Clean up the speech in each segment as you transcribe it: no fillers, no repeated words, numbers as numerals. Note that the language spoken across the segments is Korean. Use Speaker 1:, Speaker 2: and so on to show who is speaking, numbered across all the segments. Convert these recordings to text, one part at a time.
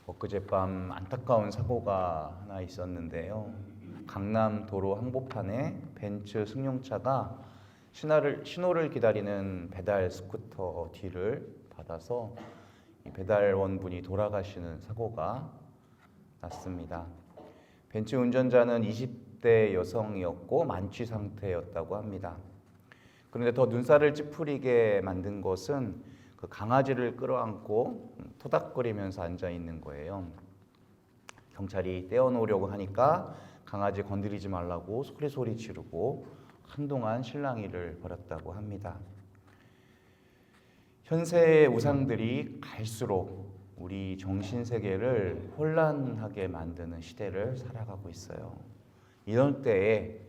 Speaker 1: 엊그젯밤 안타까운 사고가 하나 있었는데요. 강남 도로 항복판에 벤츠 승용차가 신호를 기다리는 배달 스쿠터 뒤를 받아서 이 배달원분이 돌아가시는 사고가 났습니다. 벤츠 운전자는 20대 여성이었고 만취 상태였다고 합니다. 그런데 더 눈살을 찌푸리게 만든 것은 그 강아지를 끌어안고 토닥거리면서 앉아 있는 거예요. 경찰이 떼어놓으려고 하니까 강아지 건드리지 말라고 소리 지르고 한동안 실랑이를 벌였다고 합니다. 현세의 우상들이 갈수록 우리 정신세계를 혼란하게 만드는 시대를 살아가고 있어요. 이런 때에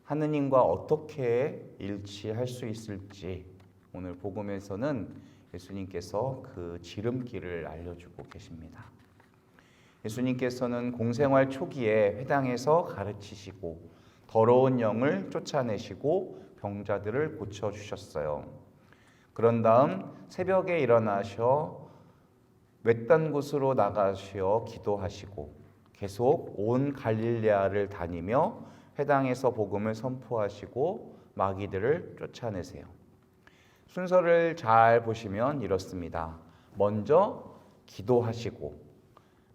Speaker 1: 하느님과 어떻게 일치할 수 있을지 오늘 복음에서는 예수님께서 그 지름길을 알려주고 계십니다. 예수님께서는 공생활 초기에 회당에서 가르치시고 더러운 영을 쫓아내시고 병자들을 고쳐주셨어요. 그런 다음 새벽에 일어나셔 외딴 곳으로 나가시어 기도하시고 계속 온 갈릴레아를 다니며 회당에서 복음을 선포하시고 마귀들을 쫓아내세요. 순서를 잘 보시면 이렇습니다. 먼저 기도하시고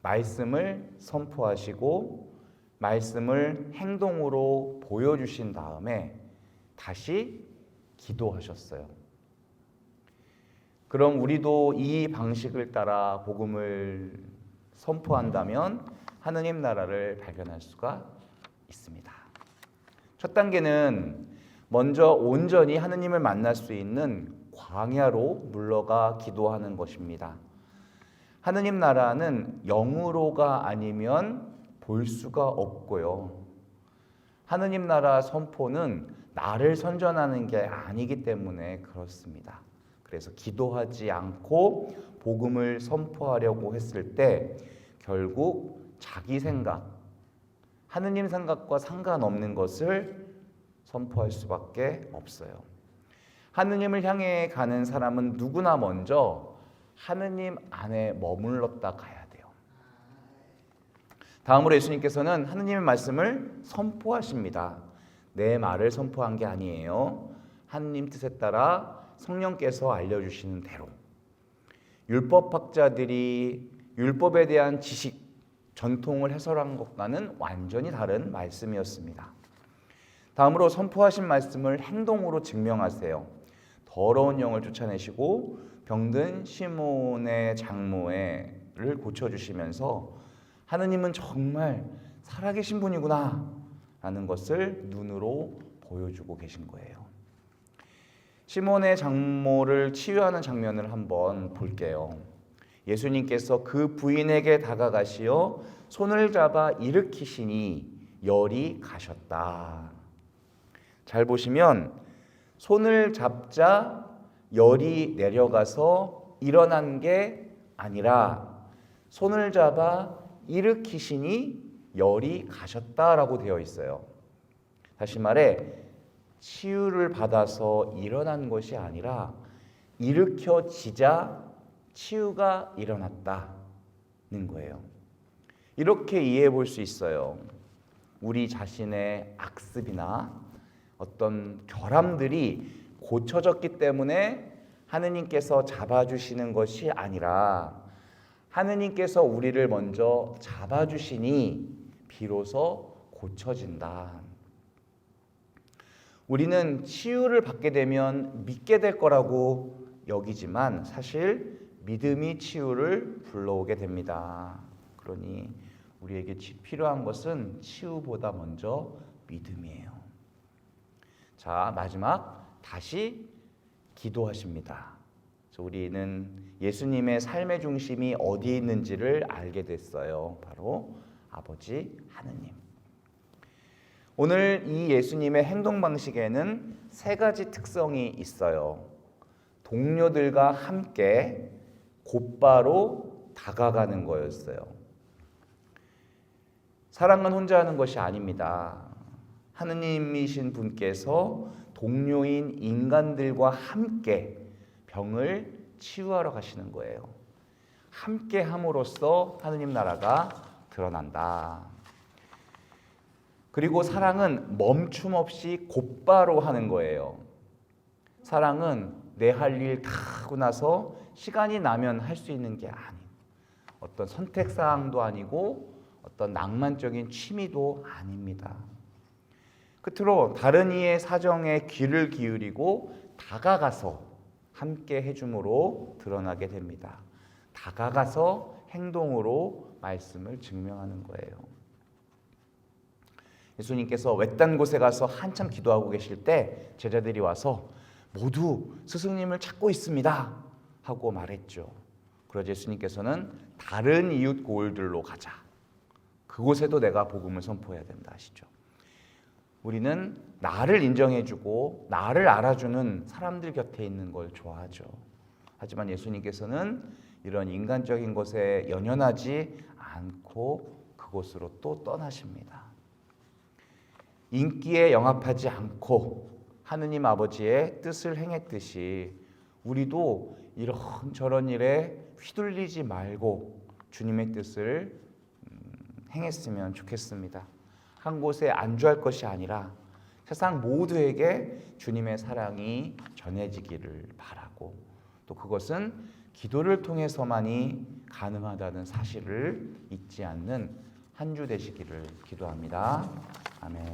Speaker 1: 말씀을 선포하시고 말씀을 행동으로 보여주신 다음에 다시 기도하셨어요. 그럼 우리도 이 방식을 따라 복음을 선포한다면 하느님 나라를 발견할 수가 있습니다. 첫 단계는 먼저 온전히 하느님을 만날 수 있는 광야로 물러가 기도하는 것입니다. 하느님 나라는 영으로가 아니면 볼 수가 없고요. 하느님 나라 선포는 나를 선전하는 게 아니기 때문에 그렇습니다. 그래서 기도하지 않고 복음을 선포하려고 했을 때 결국 자기 생각, 하느님 생각과 상관없는 것을 선포할 수밖에 없어요. 하느님을 향해 가는 사람은 누구나 먼저 하느님 안에 머물렀다 가야 돼요. 다음으로 예수님께서는 하느님의 말씀을 선포하십니다. 내 말을 선포한 게 아니에요. 하느님 뜻에 따라 성령께서 알려주시는 대로. 율법학자들이 율법에 대한 지식, 전통을 해설한 것과는 완전히 다른 말씀이었습니다. 다음으로 선포하신 말씀을 행동으로 증명하세요. 더러운 영을 쫓아내시고 병든 시몬의 장모를 고쳐주시면서 하느님은 정말 살아계신 분이구나 라는 것을 눈으로 보여주고 계신 거예요. 시몬의 장모를 치유하는 장면을 한번 볼게요. 예수님께서 그 부인에게 다가가시어 손을 잡아 일으키시니 열이 가셨다. 잘 보시면 손을 잡자 열이 내려가서 일어난 게 아니라 손을 잡아 일으키시니 열이 가셨다라고 되어 있어요. 다시 말해 치유를 받아서 일어난 것이 아니라 일으켜지자 치유가 일어났다는 거예요. 이렇게 이해해 볼 수 있어요. 우리 자신의 악습이나 어떤 결함들이 고쳐졌기 때문에 하느님께서 잡아주시는 것이 아니라 하느님께서 우리를 먼저 잡아주시니 비로소 고쳐진다. 우리는 치유를 받게 되면 믿게 될 거라고 여기지만 사실 믿음이 치유를 불러오게 됩니다. 그러니 우리에게 필요한 것은 치유보다 먼저 믿음이에요. 자, 마지막 다시 기도하십니다. 우리는 예수님의 삶의 중심이 어디에 있는지를 알게 됐어요. 바로 아버지 하느님. 오늘 이 예수님의 행동 방식에는 세 가지 특성이 있어요. 동료들과 함께 곧바로 다가가는 거였어요. 사랑은 혼자 하는 것이 아닙니다. 하느님이신 분께서 동료인 인간들과 함께 병을 치유하러 가시는 거예요. 함께 함으로써 하느님 나라가 드러난다. 그리고 사랑은 멈춤 없이 곧바로 하는 거예요. 사랑은 내 할 일 다 하고 나서 시간이 나면 할 수 있는 게 아니에요. 어떤 선택사항도 아니고 어떤 낭만적인 취미도 아닙니다. 끝으로 다른 이의 사정에 귀를 기울이고 다가가서 함께 해줌으로 드러나게 됩니다. 다가가서 행동으로 말씀을 증명하는 거예요. 예수님께서 외딴 곳에 가서 한참 기도하고 계실 때 제자들이 와서 모두 스승님을 찾고 있습니다 하고 말했죠. 그러자 예수님께서는 다른 이웃 고을들로 가자. 그곳에도 내가 복음을 선포해야 된다 하시죠. 우리는 나를 인정해주고 나를 알아주는 사람들 곁에 있는 걸 좋아하죠. 하지만 예수님께서는 이런 인간적인 것에 연연하지 않고 그곳으로 또 떠나십니다. 인기에 영합하지 않고 하느님 아버지의 뜻을 행했듯이 우리도 이런저런 일에 휘둘리지 말고 주님의 뜻을 행했으면 좋겠습니다. 한 곳에 안주할 것이 아니라 세상 모두에게 주님의 사랑이 전해지기를 바라고 또 그것은 기도를 통해서만이 가능하다는 사실을 잊지 않는 한 주 되시기를 기도합니다. 아멘.